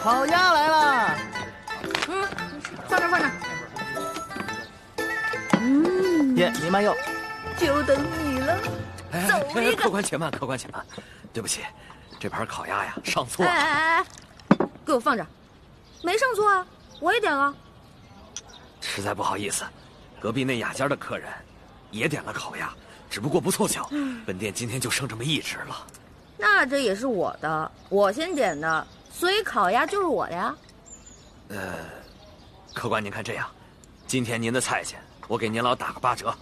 烤鸭来了。放这放这。爷，您慢用。就等你了。走一个。客官且慢，客官且慢。对不起，这盘烤鸭呀上错了。哎，给我放这儿。没上错啊，我也点了。实在不好意思，隔壁那雅间的客人也点了烤鸭，只不过不凑巧，本店今天就剩这么一只了。那这也是我的，我先点的，所以烤鸭就是我的呀。客官您看这样，今天您的菜钱我给您老打个8折，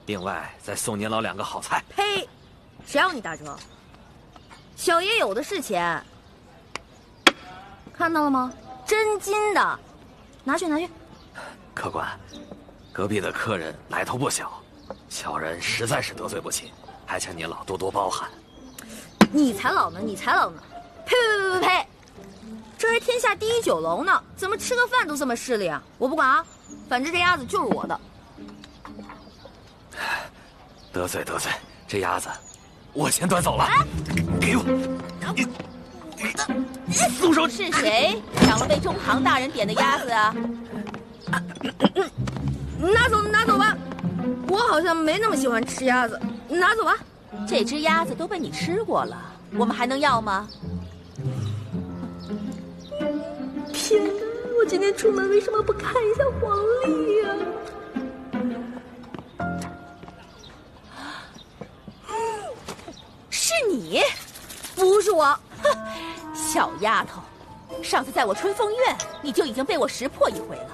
另外再送您老2个好菜。呸！谁要你打折？小爷有的是钱。看到了吗？真金的，拿去拿去。客官，隔壁的客人来头不小，小人实在是得罪不起，还请您老多多包涵。你才老呢，你才老呢！呸呸呸呸呸！这还天下第一酒楼呢，怎么吃个饭都这么势利啊？我不管啊，反正这鸭子就是我的。得罪得罪，这鸭子我先端走了。给我！松手！是谁抢了被中堂大人点的鸭子啊？拿走拿走吧，我好像没那么喜欢吃鸭子，拿走吧。这只鸭子都被你吃过了，我们还能要吗？天哪，我今天出门为什么不看一下黄历呀？是你？不是我。哼，小丫头，上次在我春风院，你就已经被我识破一回了。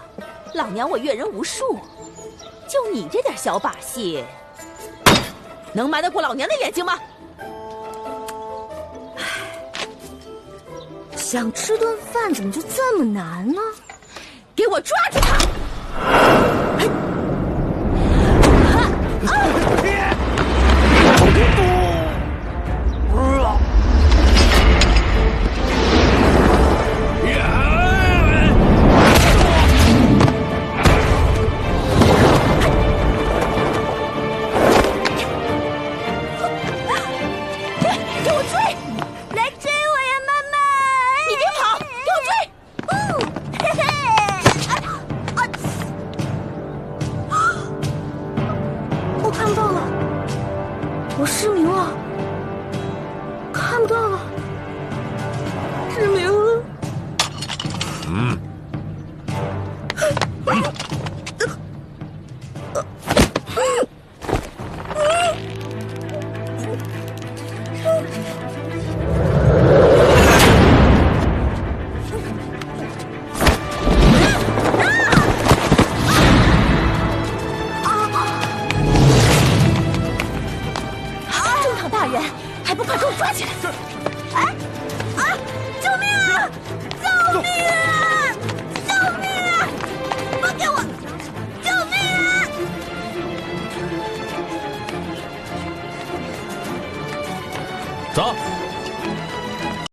老娘我阅人无数，就你这点小把戏，能瞒得过老娘的眼睛吗？想吃顿饭怎么就这么难呢？给我抓住他！我失明了，看不到了，失明了。还不快给我抓起来！救命啊！救命啊！救命啊！放开我！救命啊！走。